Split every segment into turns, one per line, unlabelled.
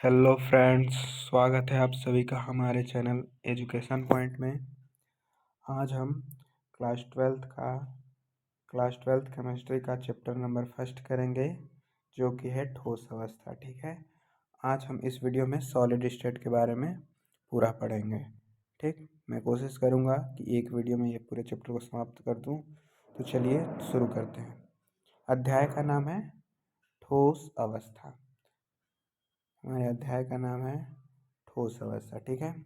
Hello friends, स्वागत है आप सभी का हमारे चैनल एजुकेशन पॉइंट में। आज हम क्लास ट्वेल्थ केमिस्ट्री का चैप्टर नंबर फर्स्ट करेंगे, जो कि है ठोस अवस्था। ठीक है, आज हम इस वीडियो में सॉलिड स्टेट के बारे में पूरा पढ़ेंगे। ठीक, मैं कोशिश करूँगा कि एक वीडियो में ये पूरे चैप्टर को समाप्त कर दूँ। तो चलिए शुरू करते हैं। अध्याय का नाम है ठोस अवस्था। हमारे अध्याय का नाम है ठोस अवस्था। ठीक है,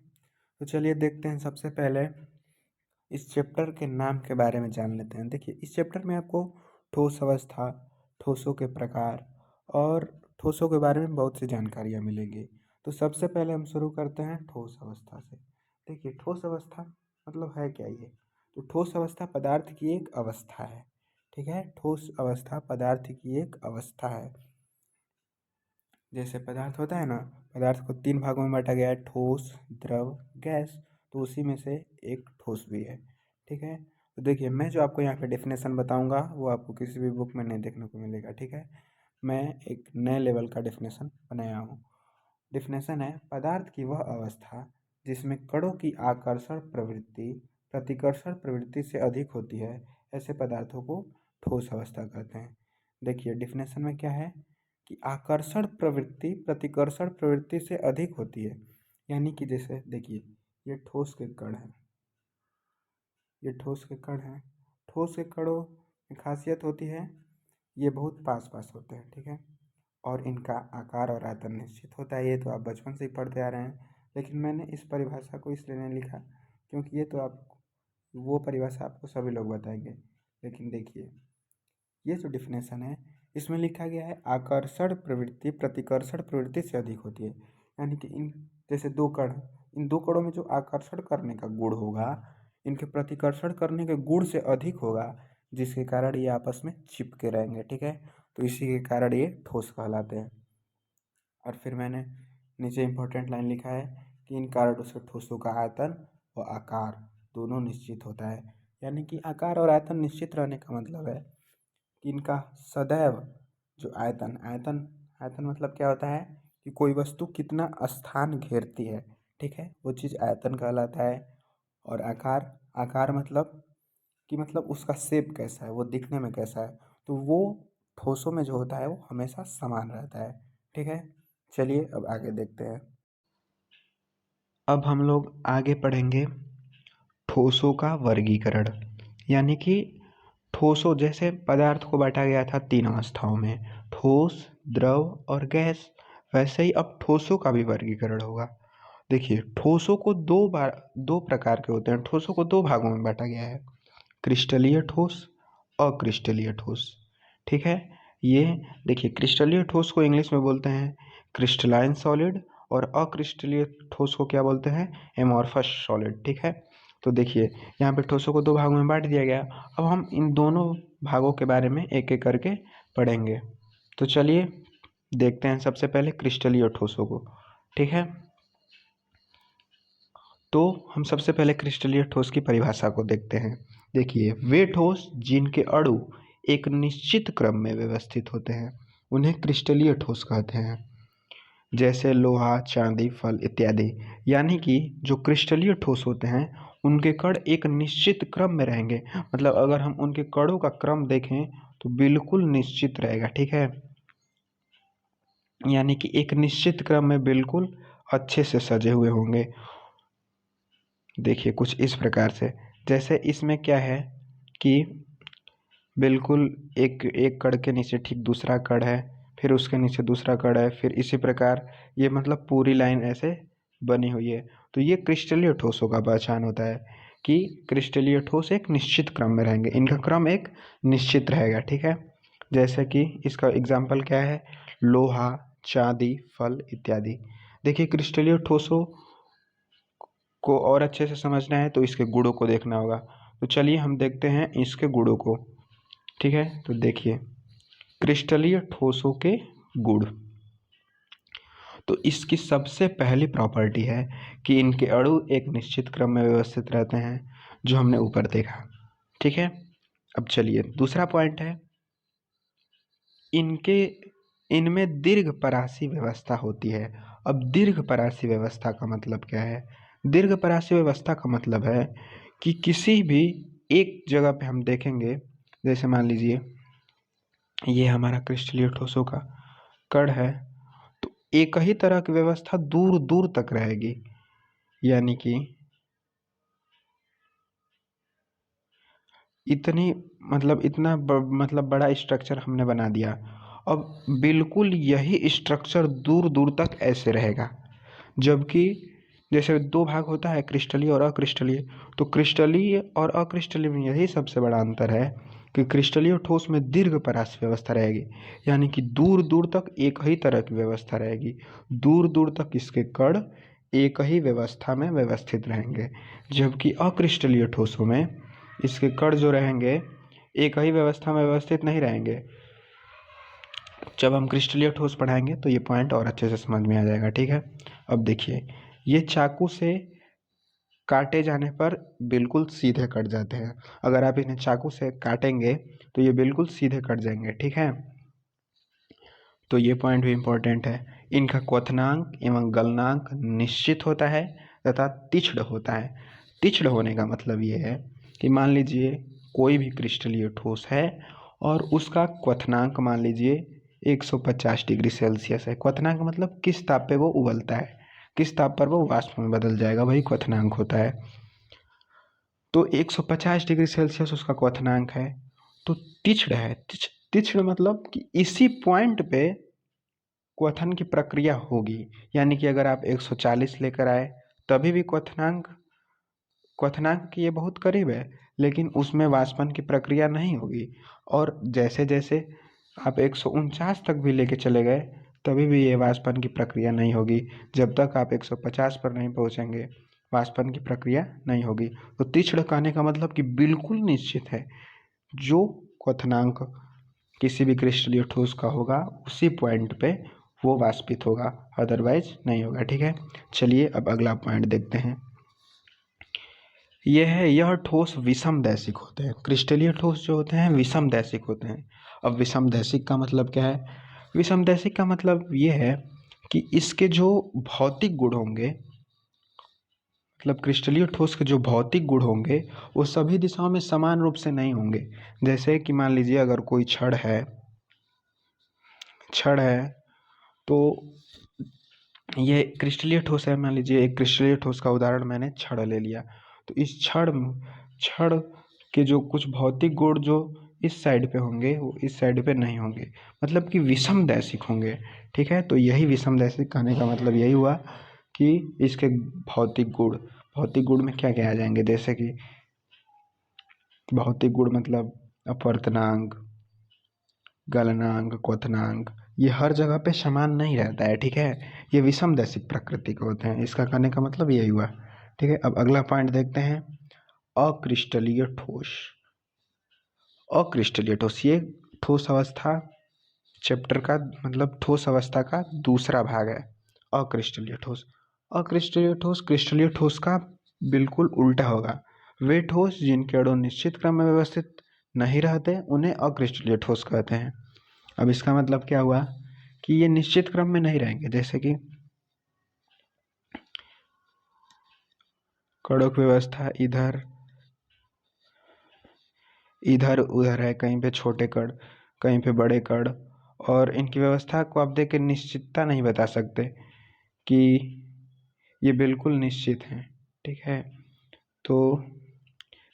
तो चलिए देखते हैं। सबसे पहले इस चैप्टर के नाम के बारे में जान लेते हैं। देखिए, इस चैप्टर में आपको ठोस अवस्था, ठोसों के प्रकार और ठोसों के बारे में बहुत सी जानकारियाँ मिलेंगी। तो सबसे पहले हम शुरू करते हैं ठोस अवस्था से। देखिए, ठोस अवस्था मतलब है क्या ये? तो ठोस अवस्था पदार्थ की एक अवस्था है। ठीक है, ठोस अवस्था पदार्थ की एक अवस्था है। जैसे पदार्थ होता है ना, पदार्थ को 3 भागों में बांटा गया है, ठोस, द्रव, गैस। तो उसी में से एक ठोस भी है। ठीक है, तो देखिए, मैं जो आपको यहाँ पे डेफिनेशन बताऊंगा वो आपको किसी भी बुक में नहीं देखने को मिलेगा। ठीक है, मैं एक नए लेवल का डेफिनेशन बनाया हूँ। डेफिनेशन है, पदार्थ की वह अवस्था जिसमें कणों की आकर्षण प्रवृत्ति प्रतिकर्षण प्रवृत्ति से अधिक होती है, ऐसे पदार्थों को ठोस अवस्था कहते हैं। देखिए, डेफिनेशन में क्या है कि आकर्षण प्रवृत्ति प्रतिकर्षण प्रवृत्ति से अधिक होती है। यानी कि जैसे देखिए, ये ठोस के कण हैं, ये ठोस के कण हैं। ठोस के कणों में खासियत होती है, ये बहुत पास पास होते हैं। ठीक है, और इनका आकार और आयतन निश्चित होता है। ये तो आप बचपन से ही पढ़ते आ रहे हैं, लेकिन मैंने इस परिभाषा को इसलिए नहीं लिखा क्योंकि ये तो आप वो परिभाषा आपको सभी लोग बताएंगे। लेकिन देखिए, ये जो डिफिनेशन है इसमें लिखा गया है आकर्षण प्रवृत्ति प्रतिकर्षण प्रवृत्ति से अधिक होती है। यानी कि इन जैसे दो कण, इन दो कणों में जो आकर्षण करने का गुण होगा, इनके प्रतिकर्षण करने के गुण से अधिक होगा, जिसके कारण ये आपस में चिपके रहेंगे। ठीक है, तो इसी के कारण ये ठोस कहलाते हैं। और फिर मैंने नीचे इंपॉर्टेंट लाइन लिखा है कि इन कारणों से ठोसों का आयतन व आकार दोनों निश्चित होता है। यानी कि आकार और आयतन निश्चित रहने का मतलब है कि इनका सदैव जो आयतन आयतन आयतन मतलब क्या होता है कि कोई वस्तु कितना स्थान घेरती है। ठीक है, वो चीज़ आयतन कहलाता है। और आकार आकार मतलब कि मतलब उसका शेप कैसा है, वो दिखने में कैसा है, तो वो ठोसों में जो होता है वो हमेशा समान रहता है। ठीक है, चलिए अब आगे देखते हैं। अब हम लोग आगे पढ़ेंगे ठोसों का वर्गीकरण। यानी कि ठोसों, जैसे पदार्थ को बांटा गया था 3 अवस्थाओं में, ठोस, द्रव और गैस, वैसे ही अब ठोसों का भी वर्गीकरण होगा। देखिए, ठोसों को दो प्रकार के होते हैं। ठोसों को 2 भागों में बांटा गया है, क्रिस्टलीय ठोस, अक्रिस्टलीय ठोस। ठीक है, ये देखिए, क्रिस्टलीय ठोस को इंग्लिश में बोलते हैं क्रिस्टलाइन सॉलिड, और अक्रिस्टलीय ठोस को क्या बोलते हैं, एमॉर्फस सॉलिड। ठीक है, तो देखिए, यहाँ पे ठोसों को 2 भागों में बांट दिया गया। अब हम इन दोनों भागों के बारे में एक एक करके पढ़ेंगे। तो चलिए देखते हैं सबसे पहले क्रिस्टलीय ठोसों को। ठीक है, तो हम सबसे पहले क्रिस्टलीय ठोस की परिभाषा को देखते हैं। देखिए, वे ठोस जिनके अणु एक निश्चित क्रम में व्यवस्थित होते हैं उन्हें क्रिस्टलीय ठोस कहते हैं। जैसे लोहा, चांदी, फल इत्यादि। यानी कि जो क्रिस्टलीय ठोस होते हैं उनके कण एक निश्चित क्रम में रहेंगे। मतलब अगर हम उनके कणों का क्रम देखें तो बिल्कुल निश्चित रहेगा। ठीक है, यानी कि एक निश्चित क्रम में बिल्कुल अच्छे से सजे हुए होंगे। देखिए, कुछ इस प्रकार से, जैसे इसमें क्या है कि बिल्कुल एक एक कण के नीचे ठीक दूसरा कण है, फिर उसके नीचे दूसरा कण है, फिर इसी प्रकार ये मतलब पूरी लाइन ऐसे बनी हुई है। तो ये क्रिस्टलीय ठोसों का पहचान होता है कि क्रिस्टलीय ठोस एक निश्चित क्रम में रहेंगे, इनका क्रम एक निश्चित रहेगा। ठीक है, जैसे कि इसका एग्जाम्पल क्या है, लोहा, चांदी, फल इत्यादि। देखिए, क्रिस्टलीय ठोसों को और अच्छे से समझना है तो इसके गुणों को देखना होगा। तो चलिए हम देखते हैं इसके गुणों को। ठीक है, तो देखिए, क्रिस्टलीय ठोसों के गुण। तो इसकी सबसे पहली प्रॉपर्टी है कि इनके अणु एक निश्चित क्रम में व्यवस्थित रहते हैं, जो हमने ऊपर देखा। ठीक है, अब चलिए दूसरा पॉइंट है, इनके इनमें दीर्घपरासी व्यवस्था होती है। अब दीर्घपरासी व्यवस्था का मतलब क्या है? दीर्घपरासी व्यवस्था का मतलब है कि किसी भी एक जगह पे हम देखेंगे, जैसे मान लीजिए ये हमारा क्रिस्टलीय ठोसों का कण है, तो एक ही तरह की व्यवस्था दूर दूर तक रहेगी। यानी कि इतनी मतलब इतना मतलब बड़ा स्ट्रक्चर हमने बना दिया। अब बिल्कुल यही स्ट्रक्चर दूर दूर तक ऐसे रहेगा। जबकि जैसे दो भाग होता है, क्रिस्टलीय और अक्रिस्टलीय, तो क्रिस्टलीय और अक्रिस्टलीय में यही सबसे बड़ा अंतर है कि क्रिस्टलीय ठोस में दीर्घपरासी व्यवस्था रहेगी। यानी कि दूर दूर तक एक ही तरह की व्यवस्था रहेगी, दूर दूर तक इसके कण एक ही व्यवस्था में व्यवस्थित रहेंगे। जबकि अक्रिस्टलीय ठोसों में इसके कण जो रहेंगे एक ही व्यवस्था में व्यवस्थित नहीं रहेंगे। जब हम क्रिस्टलीय ठोस पढ़ाएंगे तो ये पॉइंट और अच्छे से समझ में आ जाएगा। ठीक है, अब देखिए, ये चाकू से काटे जाने पर बिल्कुल सीधे कट जाते हैं। अगर आप इन्हें चाकू से काटेंगे तो ये बिल्कुल सीधे कट जाएंगे। ठीक है, तो ये पॉइंट भी इम्पोर्टेंट है। इनका क्वथनांक एवं गलनांक निश्चित होता है तथा तीक्ष्ण होता है। तीक्ष्ण होने का मतलब ये है कि मान लीजिए कोई भी क्रिस्टलीय ठोस है और उसका क्वथनांक मान लीजिए 150 डिग्री सेल्सियस है। क्वथनांक मतलब किस ताप पे वो उबलता है, किस ताप पर वो वाष्प में बदल जाएगा, वही क्वथनांक होता है। तो 150 डिग्री सेल्सियस उसका क्वथनांक है, तो तीक्ष्ण है। तीक्ष्ण मतलब कि इसी पॉइंट पे क्वथन की प्रक्रिया होगी। यानी कि अगर आप 140 लेकर आए तभी भी क्वथनांक के ये बहुत करीब है, लेकिन उसमें वाष्पन की प्रक्रिया नहीं होगी। और जैसे जैसे आप 149 तक भी लेके चले गए तभी भी ये वाष्पन की प्रक्रिया नहीं होगी। जब तक आप 150 पर नहीं पहुंचेंगे वाष्पन की प्रक्रिया नहीं होगी। तो तीक्ष्ण कहने का मतलब कि बिल्कुल निश्चित है, जो क्वथनांक किसी भी क्रिस्टलीय ठोस का होगा उसी पॉइंट पे वो वाष्पित होगा, अदरवाइज नहीं होगा। ठीक है, चलिए अब अगला पॉइंट देखते हैं। यह ठोस विषम दैशिक होते हैं। क्रिस्टलीय ठोस जो होते हैं विषम दैशिक होते हैं। अब विषम दैशिक का मतलब क्या है? विषम दैशिक का मतलब ये है कि इसके जो भौतिक गुण होंगे, मतलब क्रिस्टलीय ठोस के जो भौतिक गुण होंगे वो सभी दिशाओं में समान रूप से नहीं होंगे। जैसे कि मान लीजिए अगर कोई छड़ है तो ये क्रिस्टलीय ठोस है। मान लीजिए एक क्रिस्टलीय ठोस का उदाहरण मैंने छड़ ले लिया, तो इस छड़ के जो कुछ भौतिक गुण जो इस साइड पे होंगे वो इस साइड पे नहीं होंगे, मतलब कि विषम दैशिक होंगे। ठीक है, तो यही विषम दैशिक कहने का मतलब यही हुआ कि इसके भौतिक गुण में क्या क्या आ जाएंगे, जैसे कि भौतिक गुण मतलब अपवर्तनांक, गलनांक, क्वथनांक, ये हर जगह पे समान नहीं रहता है। ठीक है, ये विषम दैशिक प्रकृति के होते हैं। इसका कहने का मतलब यही हुआ। ठीक है, अब अगला पॉइंट देखते हैं, अक्रिस्टलीय ठोस। अक्रिस्टलीय ठोस ये ठोस अवस्था चैप्टर का मतलब ठोस अवस्था का दूसरा भाग है। अक्रिस्टलीय ठोस। अक्रिस्टलीय ठोस क्रिस्टलीय ठोस का बिल्कुल उल्टा होगा। वे ठोस जिनके अणु निश्चित क्रम में व्यवस्थित नहीं रहते उन्हें अक्रिस्टलीय ठोस कहते हैं। अब इसका मतलब क्या हुआ कि ये निश्चित क्रम में नहीं रहेंगे। जैसे कि कणों की व्यवस्था इधर उधर है, कहीं पे छोटे कण, कहीं पे बड़े कण, और इनकी व्यवस्था को आप देख के निश्चितता नहीं बता सकते कि ये बिल्कुल निश्चित हैं। ठीक है, तो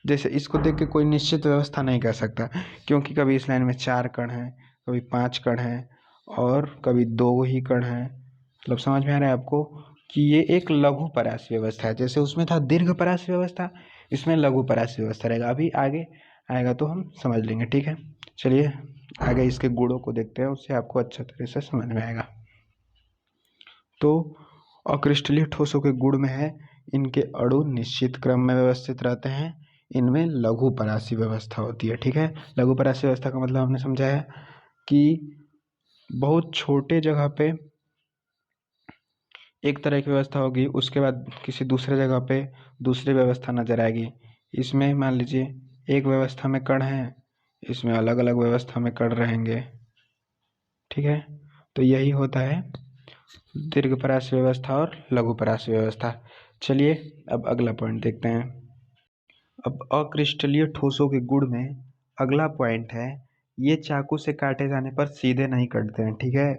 जैसे इसको देख के कोई निश्चित व्यवस्था नहीं कर सकता, क्योंकि कभी इस लाइन में 4 कण हैं, कभी 5 कण हैं, और कभी 2 ही कण हैं। मतलब समझ में आ रहा है आपको कि ये एक लघु परासी व्यवस्था है। जैसे उसमें था दीर्घ परासी व्यवस्था, इसमें लघु परासी व्यवस्था रहेगा। अभी आगे आएगा तो हम समझ लेंगे। ठीक है, चलिए आगे इसके गुणों को देखते हैं, उससे आपको अच्छा तरह से समझ में आएगा। तो अक्रिस्टलीय ठोसों के गुण में है इनके अणु निश्चित क्रम में व्यवस्थित रहते हैं, इनमें लघु परासी व्यवस्था होती है। ठीक है, लघु परासी व्यवस्था का मतलब हमने समझाया कि बहुत छोटे जगह पे एक तरह की व्यवस्था होगी, उसके बाद किसी दूसरे जगह पे दूसरी व्यवस्था नजर आएगी। इसमें मान लीजिए एक व्यवस्था में कण है, इसमें अलग अलग व्यवस्था में कण रहेंगे। ठीक है, तो यही होता है दीर्घपरास व्यवस्था और लघुपरास व्यवस्था। चलिए अब अगला पॉइंट देखते हैं। अब अक्रिस्टलीय ठोसों के गुण में अगला पॉइंट है, ये चाकू से काटे जाने पर सीधे नहीं कटते हैं। ठीक है,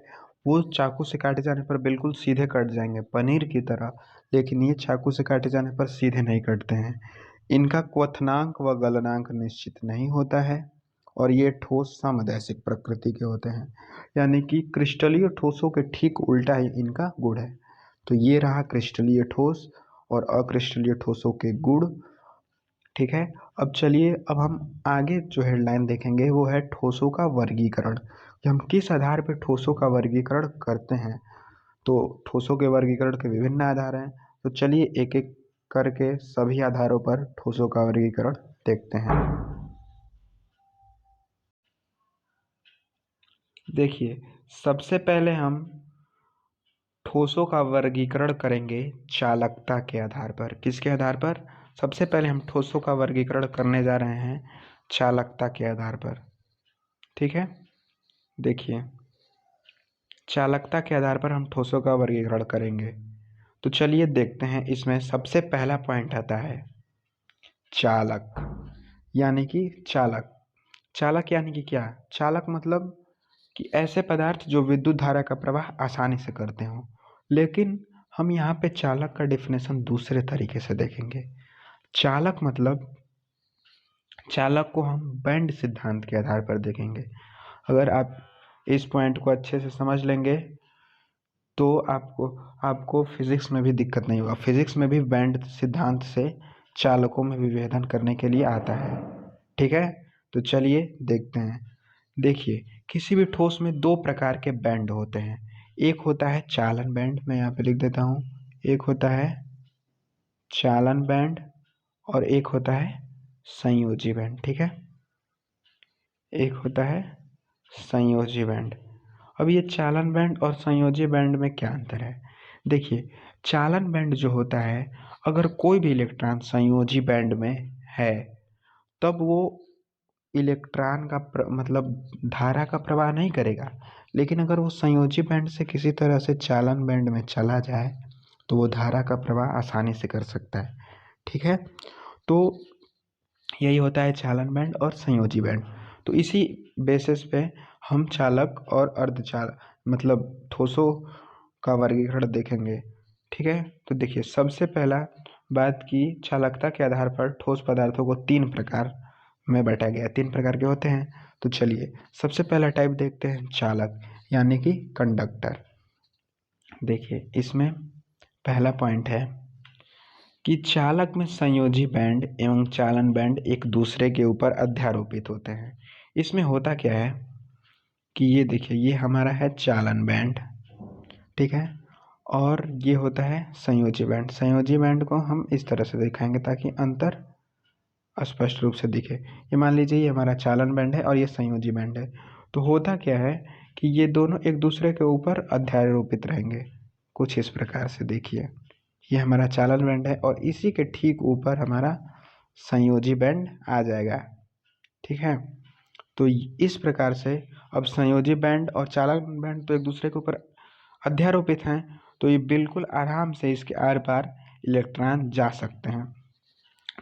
वो चाकू से काटे जाने पर बिल्कुल सीधे कट जाएंगे पनीर की तरह, लेकिन ये चाकू से काटे जाने पर सीधे नहीं कटते हैं। इनका क्वथनांक व गलनांक निश्चित नहीं होता है और ये ठोस समदैशिक प्रकृति के होते हैं, यानी कि क्रिस्टलीय ठोसों के ठीक उल्टा ही इनका गुण है। तो ये रहा क्रिस्टलीय ठोस और अक्रिस्टलीय ठोसों के गुण। ठीक है, अब चलिए अब हम आगे जो हेडलाइन देखेंगे वो है ठोसों का वर्गीकरण, कि हम किस आधार पर ठोसों का वर्गीकरण करते हैं। तो ठोसों के वर्गीकरण के विभिन्न आधार हैं, तो चलिए एक एक करके सभी आधारों पर ठोसों का वर्गीकरण देखते हैं। देखिए, सबसे पहले हम ठोसों का वर्गीकरण करेंगे चालकता के आधार पर। किसके आधार पर? सबसे पहले हम ठोसों का वर्गीकरण करने जा रहे हैं चालकता के आधार पर। ठीक है, देखिए चालकता के आधार पर हम ठोसों का वर्गीकरण करेंगे। तो चलिए देखते हैं, इसमें सबसे पहला पॉइंट आता है चालक, यानी कि चालक। चालक यानी कि क्या? चालक मतलब कि ऐसे पदार्थ जो विद्युत धारा का प्रवाह आसानी से करते हों। लेकिन हम यहाँ पे चालक का डेफिनेशन दूसरे तरीके से देखेंगे। चालक मतलब चालक को हम बैंड सिद्धांत के आधार पर देखेंगे। अगर आप इस पॉइंट को अच्छे से समझ लेंगे तो आपको फिजिक्स में भी दिक्कत नहीं होगा। फिजिक्स में भी बैंड सिद्धांत से चालकों में विभेदन करने के लिए आता है। ठीक है, तो चलिए देखते हैं। देखिए, किसी भी ठोस में दो प्रकार के बैंड होते हैं। एक होता है चालन बैंड, मैं यहाँ पे लिख देता हूँ। एक होता है चालन बैंड और एक होता है संयोजी बैंड। ठीक है, एक होता है संयोजी बैंड। अब ये चालन बैंड और संयोजी बैंड में क्या अंतर है? देखिए, चालन बैंड जो होता है, अगर कोई भी इलेक्ट्रॉन संयोजी बैंड में है तब वो इलेक्ट्रॉन का मतलब धारा का प्रवाह नहीं करेगा। लेकिन अगर वो संयोजी बैंड से किसी तरह से चालन बैंड में चला जाए तो वो धारा का प्रवाह आसानी से कर सकता है। ठीक है, तो यही होता है चालन बैंड और संयोजी बैंड। तो इसी बेसिस पे हम चालक और अर्धचालक मतलब ठोसों का वर्गीकरण देखेंगे। ठीक है, तो देखिए सबसे पहला बात की चालकता के आधार पर ठोस पदार्थों को तीन प्रकार में बांटा गया। तीन प्रकार के होते हैं। तो चलिए सबसे पहला टाइप देखते हैं चालक, यानी कि कंडक्टर। देखिए इसमें पहला पॉइंट है कि चालक में संयोजी बैंड एवं चालन बैंड एक दूसरे के ऊपर अध्यारोपित होते हैं। इसमें होता क्या है कि ये देखिए, ये हमारा है चालन बैंड। ठीक है, और ये होता है संयोजी बैंड। संयोजी बैंड को हम इस तरह से दिखाएंगे ताकि अंतर स्पष्ट रूप से दिखे। ये मान लीजिए ये हमारा चालन बैंड है और ये संयोजी बैंड है। तो होता क्या है कि ये दोनों एक दूसरे के ऊपर अध्यारोपित रहेंगे कुछ इस प्रकार से। देखिए, ये हमारा चालन बैंड है और इसी के ठीक ऊपर हमारा संयोजी बैंड आ जाएगा। ठीक है, तो इस प्रकार से अब संयोजी बैंड और चालन बैंड तो एक दूसरे के ऊपर अध्यारोपित हैं, तो ये बिल्कुल आराम से इसके आर पार इलेक्ट्रॉन जा सकते हैं।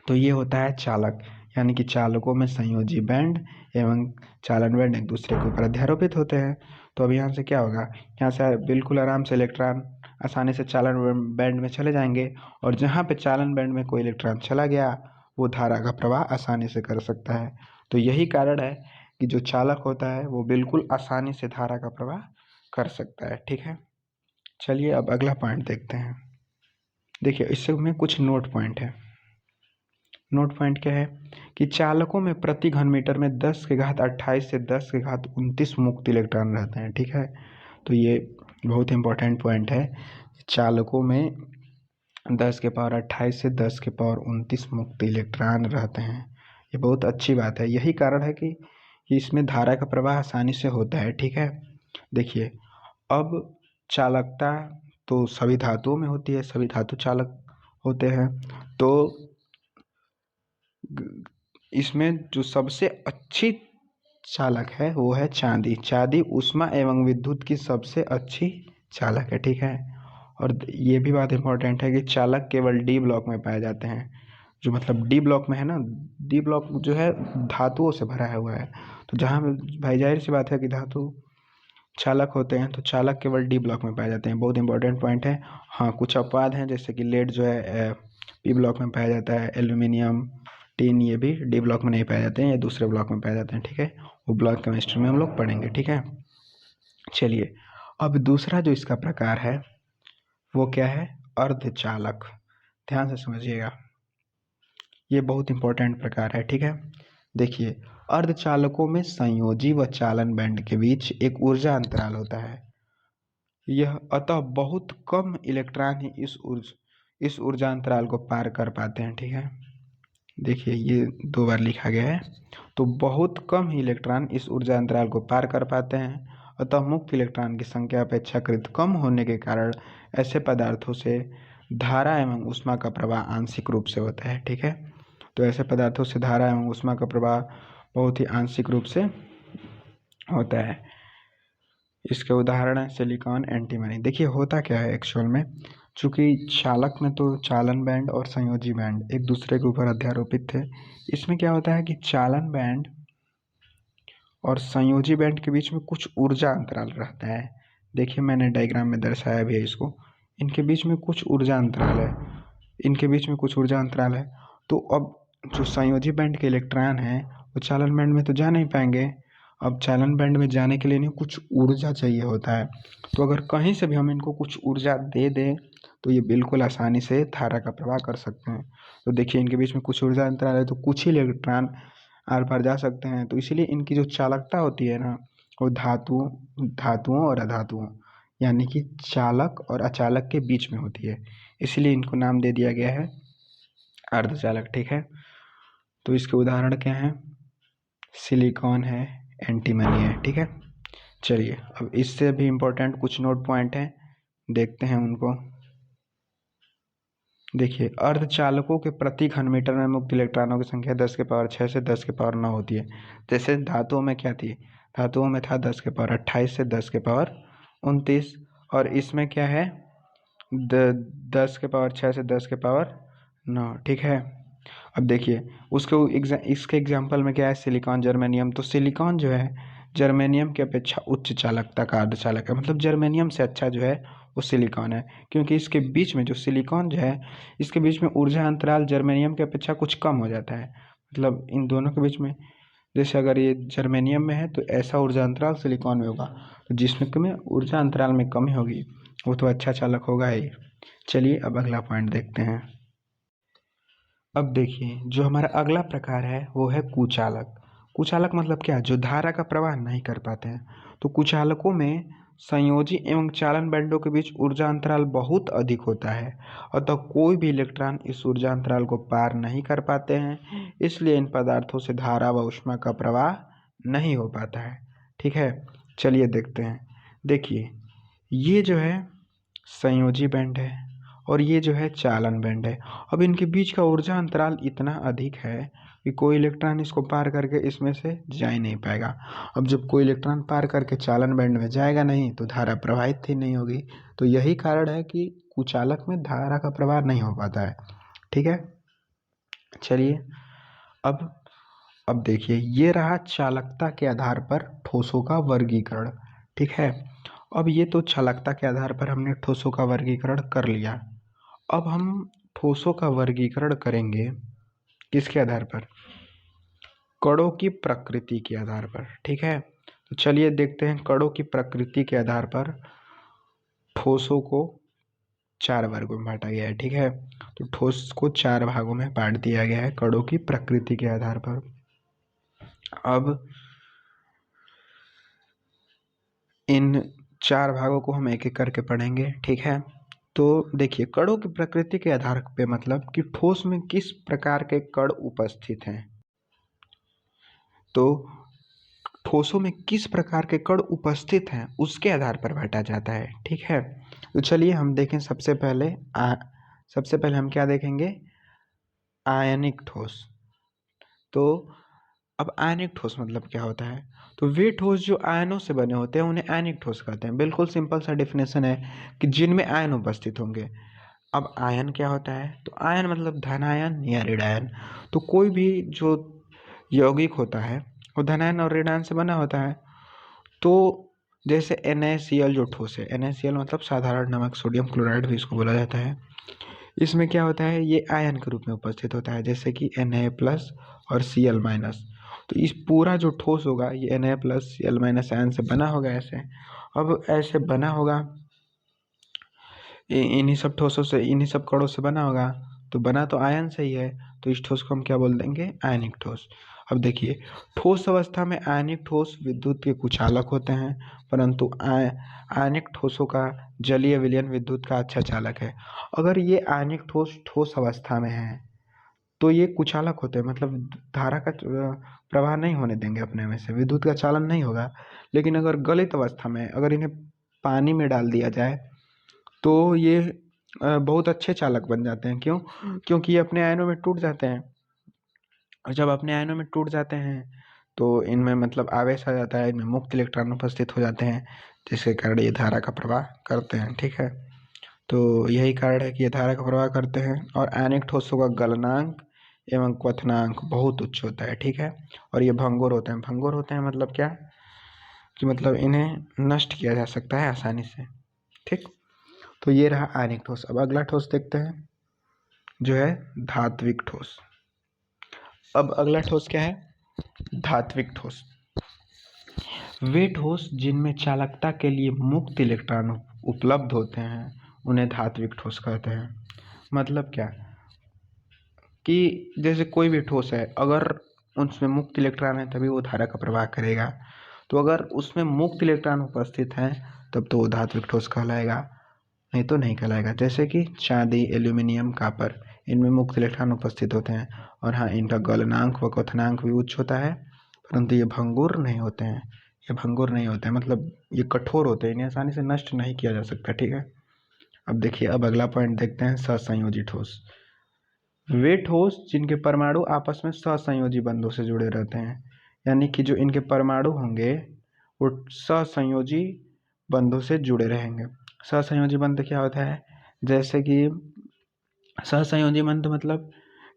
तो ये होता है चालक, यानी कि चालकों में संयोजी बैंड एवं चालन बैंड एक दूसरे के ऊपर अध्यारोपित होते हैं। तो अब यहाँ से क्या होगा, यहाँ से बिल्कुल आराम से इलेक्ट्रॉन आसानी से चालन बैंड में चले जाएंगे और जहाँ पे चालन बैंड में कोई इलेक्ट्रॉन चला गया वो धारा का प्रवाह आसानी से कर सकता है। तो यही कारण है कि जो चालक होता है वो बिल्कुल आसानी से धारा का प्रवाह कर सकता है। ठीक है, चलिए अब अगला पॉइंट देखते हैं। देखिए इसमें कुछ नोट पॉइंट है। नोट पॉइंट क्या है कि चालकों में प्रति घन मीटर में 10⁻28 से 10⁻29 मुक्त इलेक्ट्रॉन रहते हैं। ठीक है, तो ये बहुत इंपॉर्टेंट पॉइंट है। चालकों में 10⁻28 से 10⁻29 मुक्त इलेक्ट्रॉन रहते हैं। ये बहुत अच्छी बात है। यही कारण है कि इसमें धारा का प्रवाह आसानी से होता है। ठीक है, देखिए अब चालकता तो सभी धातुओं में होती है, सभी धातु चालक होते हैं। तो इसमें जो सबसे अच्छी चालक है वो है चांदी। चांदी ऊष्मा एवं विद्युत की सबसे अच्छी चालक है, ठीक है। और ये भी बात इंपॉर्टेंट है कि चालक केवल डी ब्लॉक में पाए जाते हैं। जो मतलब डी ब्लॉक में है ना, डी ब्लॉक जो है धातुओं से भरा हुआ है। तो जहाँ भाई जाहिर सी बात है कि धातु चालक होते हैं, तो चालक केवल डी ब्लॉक में पाए जाते हैं। बहुत इंपॉर्टेंट पॉइंट है। हाँ, कुछ अपवाद हैं, जैसे कि लेड जो है पी ब्लॉक में पाया जाता है, एल्यूमिनियम, टीन, ये भी डी ब्लॉक में नहीं पाए जाते हैं, ये दूसरे ब्लॉक में पाए जाते हैं, ठीक है। वो ब्लॉक केमिस्ट्री में हम लोग पढ़ेंगे, ठीक है। चलिए, अब दूसरा जो इसका प्रकार है वो क्या है, अर्धचालक। ध्यान से समझिएगा, ये बहुत इंपॉर्टेंट प्रकार है, ठीक है। देखिए, अर्धचालकों में संयोजी व चालन बैंड के बीच एक ऊर्जा अंतराल होता है। यह अतः बहुत कम इलेक्ट्रॉन ही इस ऊर्जा अंतराल को पार कर पाते हैं, ठीक है। देखिए, ये 2 बार लिखा गया है। तो बहुत कम ही इलेक्ट्रॉन इस ऊर्जा अंतराल को पार कर पाते हैं। अतः मुक्त इलेक्ट्रॉन की संख्या अपेक्षाकृत कम होने के कारण ऐसे पदार्थों से धारा एवं ऊष्मा का प्रवाह आंशिक रूप से होता है, ठीक है। तो ऐसे पदार्थों से धारा एवं ऊष्मा का प्रवाह बहुत ही आंशिक रूप से होता है। इसके उदाहरण है सिलिकॉन, एंटीमनी। देखिए, होता क्या है एक्चुअल में, चूंकि चालक में तो चालन बैंड और संयोजी बैंड एक दूसरे के ऊपर अध्यारोपित थे। इसमें क्या होता है कि चालन बैंड और संयोजी बैंड के बीच में कुछ ऊर्जा अंतराल रहता है। देखिए, मैंने डायग्राम में दर्शाया भी है इसको। इनके बीच में कुछ ऊर्जा अंतराल है, इनके बीच में कुछ ऊर्जा अंतराल है। तो अब जो संयोजी बैंड के इलेक्ट्रॉन हैं वो चालन बैंड में तो जा नहीं पाएंगे। अब चालन बैंड में जाने के लिए इन्हें कुछ ऊर्जा चाहिए होता है। तो अगर कहीं से भी हम इनको कुछ ऊर्जा दे दें तो ये बिल्कुल आसानी से धारा का प्रवाह कर सकते हैं। तो देखिए, इनके बीच में कुछ ऊर्जा अंतराल है, तो कुछ ही इलेक्ट्रॉन आर पार जा सकते हैं। तो इसीलिए इनकी जो चालकता होती है ना, वो धातुओं और अधातुओं यानी कि चालक और अचालक के बीच में होती है। इसलिए इनको नाम दे दिया गया है अर्धचालक, ठीक है। तो इसके उदाहरण क्या हैं, सिलिकॉन है, एंटीमनी है, ठीक है। चलिए, अब इससे भी इम्पोर्टेंट कुछ नोट पॉइंट हैं, देखते हैं उनको। देखिए, अर्धचालकों के प्रति घन मीटर में मुक्त इलेक्ट्रॉनों की संख्या 10⁶ से 10⁹ होती है। जैसे धातुओं में क्या थी, धातुओं में था 10⁻28 से 10⁻29, और इसमें क्या है 10⁻6 से 10�9, ठीक है। अब देखिए, इसके एग्जाम्पल में क्या है, सिलिकॉन, जर्मेनियम। तो सिलिकॉन जो है जर्मेनियम की अपेक्षा उच्च चालकता का अर्धचालक है। मतलब जर्मेनियम से अच्छा जो है वो सिलिकॉन है, क्योंकि इसके बीच में जो सिलिकॉन जो है इसके बीच में ऊर्जा अंतराल जर्मेनियम की अपेक्षा कुछ कम हो जाता है। मतलब इन दोनों के बीच में, जैसे अगर ये जर्मेनियम में है तो ऐसा ऊर्जा अंतराल सिलिकॉन में होगा। तो जिसमें ऊर्जा अंतराल में कमी होगी वो तो अच्छा चालक होगा ही। चलिए, अब अगला पॉइंट देखते हैं। अब देखिए, जो हमारा अगला प्रकार है वो है कुचालक। कुचालक मतलब क्या, जो धारा का प्रवाह नहीं कर पाते हैं। तो कुचालकों में संयोजी एवं चालन बैंडों के बीच ऊर्जा अंतराल बहुत अधिक होता है, अतः कोई भी इलेक्ट्रॉन इस ऊर्जा अंतराल को पार नहीं कर पाते हैं। इसलिए इन पदार्थों से धारा व ऊष्मा का प्रवाह नहीं हो पाता है, ठीक है। चलिए देखते हैं। देखिए, ये जो है संयोजी बैंड है और ये जो है चालन बैंड है। अब इनके बीच का ऊर्जा अंतराल इतना अधिक है कि कोई इलेक्ट्रॉन इसको पार करके इसमें से जा ही नहीं पाएगा। अब जब कोई इलेक्ट्रॉन पार करके चालन बैंड में जाएगा नहीं तो धारा प्रवाहित ही नहीं होगी। तो यही कारण है कि कुचालक में धारा का प्रवाह नहीं हो पाता है, ठीक है। चलिए, अब देखिए, ये रहा चालकता के आधार पर ठोसों का वर्गीकरण, ठीक है। अब ये तो चालकता के आधार पर हमने ठोसों का वर्गीकरण कर लिया। अब हम ठोसों का वर्गीकरण करेंगे किसके आधार पर, कणों की प्रकृति के आधार पर, ठीक है। तो चलिए देखते हैं, कणों की प्रकृति के आधार पर ठोसों को 4 वर्गों में बांटा गया है, ठीक है। तो ठोस को 4 भागों में बांट दिया गया है कणों की प्रकृति के आधार पर। अब इन 4 भागों को हम एक एक करके पढ़ेंगे, ठीक है। तो देखिए, कणों की प्रकृति के आधार पे मतलब कि ठोस में किस प्रकार के कण उपस्थित हैं। तो ठोसों में किस प्रकार के कण उपस्थित हैं उसके आधार पर बांटा जाता है, ठीक है। तो चलिए हम देखें, सबसे पहले हम क्या देखेंगे, आयनिक ठोस। तो अब आयनिक ठोस मतलब क्या होता है? तो वे ठोस जो आयनों से बने होते हैं उन्हें आयनिक ठोस कहते हैं। बिल्कुल सिंपल सा डेफिनेशन है कि जिनमें आयन उपस्थित होंगे। अब आयन क्या होता है? तो आयन मतलब धन आयन या ऋण आयन। तो कोई भी जो यौगिक होता है वो धन आयन और ऋण आयन से बना होता है। तो जैसे NaCl जो ठोस है, NaCl मतलब साधारण नमक, सोडियम क्लोराइड भी इसको बोला जाता है। इसमें क्या होता है? ये आयन के रूप में उपस्थित होता है, जैसे कि Na+ और Cl-। तो इस पूरा जो ठोस होगा ये Na+ Cl- आयन से बना होगा ऐसे। अब ऐसे बना होगा, इन्हीं सब ठोसों से, इन्हीं सब कणों से बना होगा, तो बना तो आयन से ही है, तो इस ठोस को हम क्या बोल देंगे? आयनिक ठोस। अब देखिए, ठोस अवस्था में आयनिक ठोस विद्युत के कुचालक होते हैं, परंतु आयनिक ठोसों का जलीय विलयन विद्युत का अच्छा चालक है। अगर ये आयनिक ठोस ठोस अवस्था में है तो ये कुचालक होते हैं, मतलब धारा का प्रवाह नहीं होने देंगे अपने में से, विद्युत का चालन नहीं होगा। लेकिन अगर गलित अवस्था में, अगर इन्हें पानी में डाल दिया जाए तो ये बहुत अच्छे चालक बन जाते हैं। क्यों? क्योंकि ये अपने आयनों में टूट जाते हैं, और जब अपने आयनों में टूट जाते हैं तो इनमें मतलब आवेश आ जाता है, इनमें मुक्त इलेक्ट्रॉन उपस्थित हो जाते हैं, जिसके कारण ये धारा का प्रवाह करते हैं। ठीक है, तो यही कारण है कि ये धारा का प्रवाह करते हैं। और आयनिक ठोसों का गलनांक एवं क्वथनांक बहुत उच्च होता है। ठीक है, और ये भंगुर होते हैं। भंगुर होते हैं मतलब क्या? कि मतलब इन्हें नष्ट किया जा सकता है आसानी से। ठीक, तो ये रहा आयनिक ठोस। अब अगला ठोस देखते हैं जो है धात्विक ठोस। अब अगला ठोस क्या है? धात्विक ठोस। वे ठोस जिनमें चालकता के लिए मुक्त इलेक्ट्रॉन उपलब्ध होते हैं उन्हें धात्विक ठोस कहते हैं। मतलब क्या कि जैसे कोई भी ठोस है, अगर उसमें मुक्त इलेक्ट्रॉन है तभी वो धारा का प्रवाह करेगा। तो अगर उसमें मुक्त इलेक्ट्रॉन उपस्थित हैं तब तो वो धात्विक ठोस कहलाएगा, नहीं तो नहीं कहलाएगा। जैसे कि चांदी, एल्यूमिनियम, कॉपर, इनमें मुक्त इलेक्ट्रॉन उपस्थित होते हैं, और हाँ, इनका गलनांक व क्वथनांक भी उच्च होता है, परंतु ये भंगुर नहीं होते हैं। ये भंगुर नहीं होते हैं मतलब ये कठोर होते हैं, इन्हें आसानी से नष्ट नहीं किया जा सकता। ठीक है, अब देखिए, अब अगला पॉइंट देखते हैं सहसंयोजी ठोस। वे ठोस जिनके परमाणु आपस में सहसंयोजी बंधों से जुड़े रहते हैं, यानी कि जो इनके परमाणु होंगे वो सहसंयोजी बंधों से जुड़े रहेंगे। सहसंयोजी बंध क्या होता है? जैसे कि सहसंयोजी बंध मतलब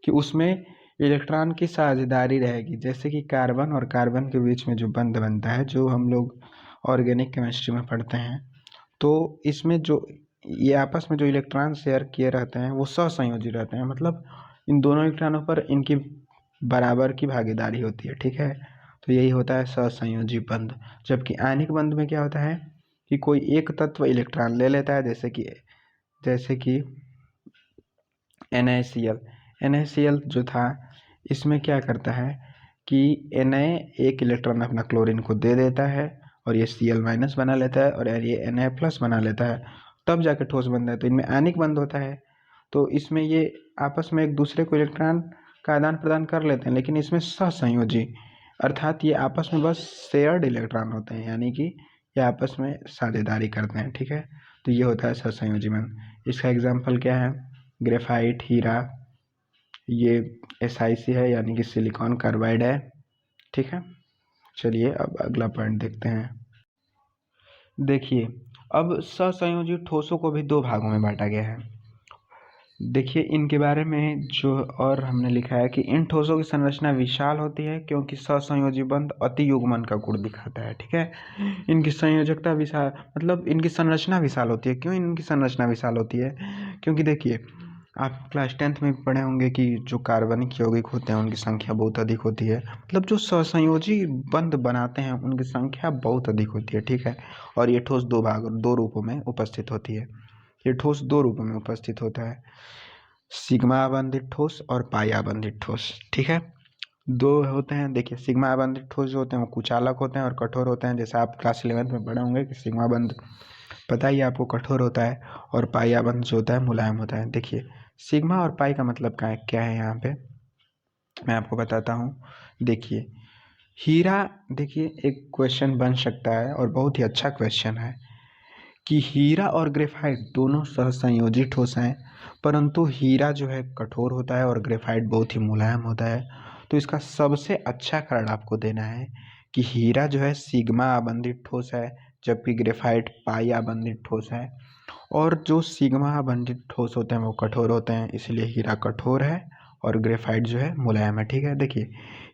कि उसमें इलेक्ट्रॉन की साझेदारी रहेगी, जैसे कि कार्बन और कार्बन के बीच में जो बंध बनता है, जो हम लोग ऑर्गेनिक केमिस्ट्री में पढ़ते हैं, तो इसमें जो ये आपस में जो इलेक्ट्रॉन शेयर किए रहते हैं वो सहसंयोजी रहते हैं, मतलब इन दोनों इलेक्ट्रॉनों पर इनकी बराबर की भागीदारी होती है। ठीक है, तो यही होता है सहसंयोजी बंध। जबकि आयनिक बंध में क्या होता है कि कोई एक तत्व इलेक्ट्रॉन ले लेता है, जैसे कि NaCl जो था, इसमें क्या करता है कि Na एक इलेक्ट्रॉन अपना क्लोरीन को दे देता है और ये Cl- बना लेता है और ये Na+ बना लेता है, तब जाके ठोस बनता है। तो इनमें आयनिक बंध होता है, तो इसमें ये आपस में एक दूसरे को इलेक्ट्रॉन का आदान प्रदान कर लेते हैं, लेकिन इसमें सहसंयोजी, अर्थात ये आपस में बस शेयर्ड इलेक्ट्रॉन होते हैं, यानी कि ये आपस में साझेदारी करते हैं। ठीक है, तो ये होता है सहसंयोजी बंध। इसका एग्जाम्पल क्या है? ग्रेफाइट, हीरा, ये SiC है, यानी कि सिलिकॉन कार्बाइड है। ठीक है, चलिए अब अगला पॉइंट देखते हैं। देखिए, अब सहसंयोजी ठोसों को भी दो भागों में बांटा गया है। देखिए, इनके बारे में जो और हमने लिखा है कि इन ठोसों की संरचना विशाल होती है क्योंकि सहसंयोजी बंध अति युग्मन का गुण दिखाता है। ठीक है, इनकी संयोजकता विशाल, मतलब इनकी संरचना विशाल होती है। क्यों इनकी संरचना विशाल होती है? क्योंकि देखिए, आप क्लास 10th में पढ़े होंगे कि जो कार्बनिक यौगिक होते हैं उनकी संख्या बहुत अधिक होती है, मतलब जो सहसंयोजी बंध बनाते हैं उनकी संख्या बहुत अधिक होती है। ठीक है, और ये ठोस दो रूपों में उपस्थित होती है। ये ठोस दो रूपों में उपस्थित होता है, सिग्मा आबंधित ठोस और पाई आबंधित ठोस। ठीक है, दो होते हैं। देखिए, सिग्मा आबंधित ठोस जो होते हैं वो कुचालक होते हैं और कठोर होते हैं, जैसे आप क्लास 11th में पढ़े होंगे कि सिग्मा बंध पता ही आपको कठोर होता है, और पाई आबंध जो होता है मुलायम होता है। देखिए, सिग्मा और पाई का मतलब क्या है यहाँ पे मैं आपको बताता हूँ। देखिए, हीरा, देखिए एक क्वेश्चन बन सकता है और बहुत ही अच्छा क्वेश्चन है कि हीरा और ग्रेफाइट दोनों सहसंयोजी ठोस हैं, परंतु हीरा जो है कठोर होता है और ग्रेफाइट बहुत ही मुलायम होता है। तो इसका सबसे अच्छा कारण आपको देना है कि हीरा जो है सिग्मा आबंधित ठोस है, जबकि ग्रेफाइट पाई आबंधित ठोस है। और जो सिग्मा आबंधित ठोस होते हैं वो कठोर होते हैं, इसलिए हीरा कठोर है और ग्रेफाइट जो है मुलायम है। ठीक है, देखिए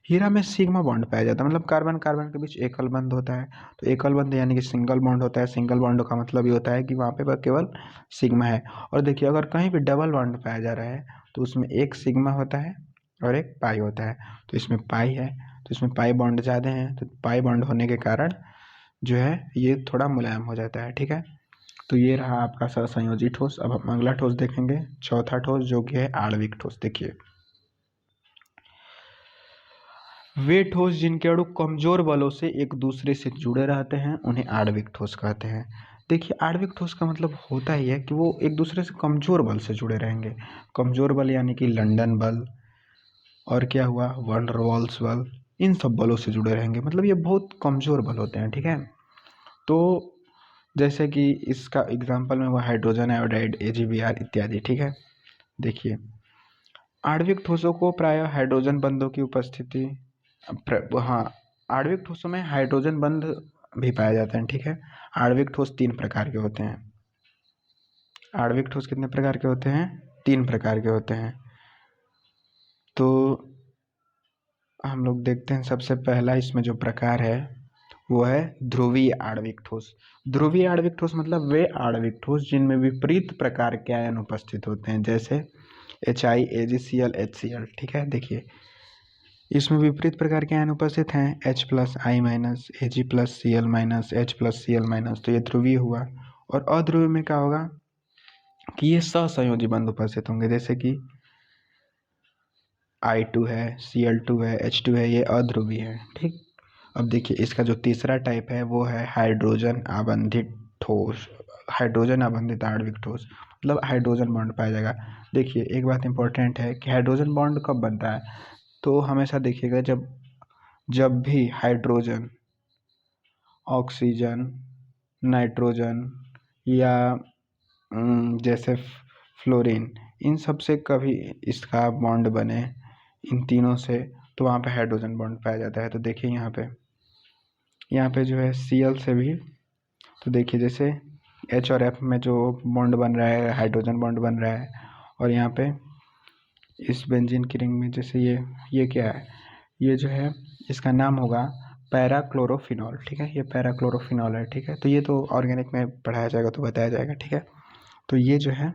हीरा में सिग्मा बॉन्ड पाया जाता है, मतलब कार्बन कार्बन के बीच एकल बंध होता है। तो एकल बंध यानी कि सिंगल बॉन्ड होता है। सिंगल बॉन्ड का मतलब ये होता है कि वहाँ पे केवल सिग्मा है। और देखिए अगर कहीं भी डबल बॉन्ड पाया जा रहा है तो उसमें एक सिग्मा होता है और एक पाई होता है। तो इसमें पाई है, तो इसमें पाई बॉन्ड ज़्यादा है, तो पाई बॉन्ड होने के कारण जो है ये थोड़ा मुलायम हो जाता है। ठीक है, तो ये रहा आपका सहसंयोजी ठोस। अब हम अगला ठोस देखेंगे, चौथा ठोस, जो कि है आणविक ठोस। देखिए वे ठोस जिनके अणु कमजोर बलों से एक दूसरे से जुड़े रहते हैं उन्हें आणविक ठोस कहते हैं। देखिए आणविक ठोस का मतलब होता ही है कि वो एक दूसरे से कमजोर बल से जुड़े रहेंगे। कमजोर बल यानी कि लंदन बल और क्या हुआ, वन डर वाल्स बल, इन सब बलों से जुड़े रहेंगे, मतलब ये बहुत कमजोर बल होते हैं। ठीक है, तो जैसे कि इसका एग्जाम्पल में हुआ हाइड्रोजन आयोडाइड, AgBr इत्यादि। ठीक है, देखिए आणविक ठोसों को प्रायः हाइड्रोजन बंधों की उपस्थिति, हाँ आणविक ठोसों में हाइड्रोजन बंध भी पाए जाते हैं। ठीक है, आणविक ठोस 3 प्रकार के होते हैं। आणविक ठोस कितने प्रकार के होते हैं? 3 प्रकार के होते हैं। तो हम लोग देखते हैं, सबसे पहला इसमें जो प्रकार है वो है ध्रुवीय आणविक ठोस। ध्रुवीय आणविक ठोस मतलब वे आणविक ठोस जिनमें विपरीत प्रकार के आयन उपस्थित होते हैं, जैसे HI, AgCl, HCl। ठीक है, देखिए इसमें विपरीत प्रकार के आयन उपस्थित हैं, H+I-, Ag+Cl-, H+Cl-। तो ये ध्रुवीय हुआ। और अध्रुवीय में क्या होगा कि ये सहसंयोजी बंध उपस्थित होंगे, जैसे कि I2 है, Cl2 है, H2 है, ये अध्रुवीय है। ठीक, अब देखिए इसका जो तीसरा टाइप है वो है हाइड्रोजन आबंधित ठोस। हाइड्रोजन आबंधित आणविक ठोस मतलब हाइड्रोजन बॉन्ड पाया जाएगा। देखिए एक बात इंपॉर्टेंट है कि हाइड्रोजन बॉन्ड कब बनता है, तो हमेशा देखिएगा जब भी हाइड्रोजन, ऑक्सीजन, नाइट्रोजन या जैसे फ्लोरीन, इन सब से कभी इसका बॉन्ड बने, इन तीनों से, तो वहाँ पे हाइड्रोजन बॉन्ड पाया जाता है। तो देखिए यहाँ पे जो है Cl से भी, तो देखिए जैसे H और F में जो बॉन्ड बन रहा है, हाइड्रोजन बॉन्ड बन रहा है। और यहाँ पे इस बेंजीन की रिंग में जैसे ये क्या है, ये जो है इसका नाम होगा पैराक्लोरोफिनॉल। ठीक है, ये पैराक्लोरोफिनॉल है। ठीक है, तो ये तो ऑर्गेनिक में पढ़ाया जाएगा तो बताया जाएगा। ठीक है, तो ये जो है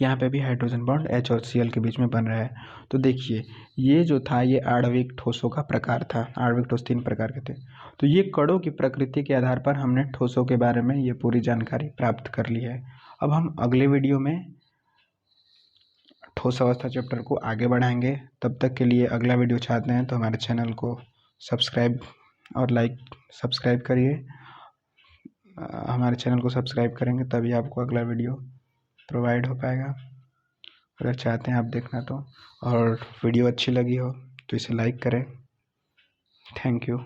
यहाँ पे भी हाइड्रोजन बॉन्ड H और Cl के बीच में बन रहा है। तो देखिए ये जो था ये आणविक ठोसों का प्रकार था। आणविक ठोस 3 प्रकार के थे। तो ये कणों की प्रकृति के आधार पर हमने ठोसों के बारे में ये पूरी जानकारी प्राप्त कर ली है। अब हम अगले वीडियो में ठोस अवस्था चैप्टर को आगे बढ़ाएंगे। तब तक के लिए अगला वीडियो चाहते हैं तो हमारे चैनल को सब्सक्राइब और सब्सक्राइब करिए। हमारे चैनल को सब्सक्राइब करेंगे तभी आपको अगला वीडियो प्रोवाइड हो पाएगा, अगर चाहते हैं आप देखना तो। और वीडियो अच्छी लगी हो तो इसे लाइक करें। Thank you.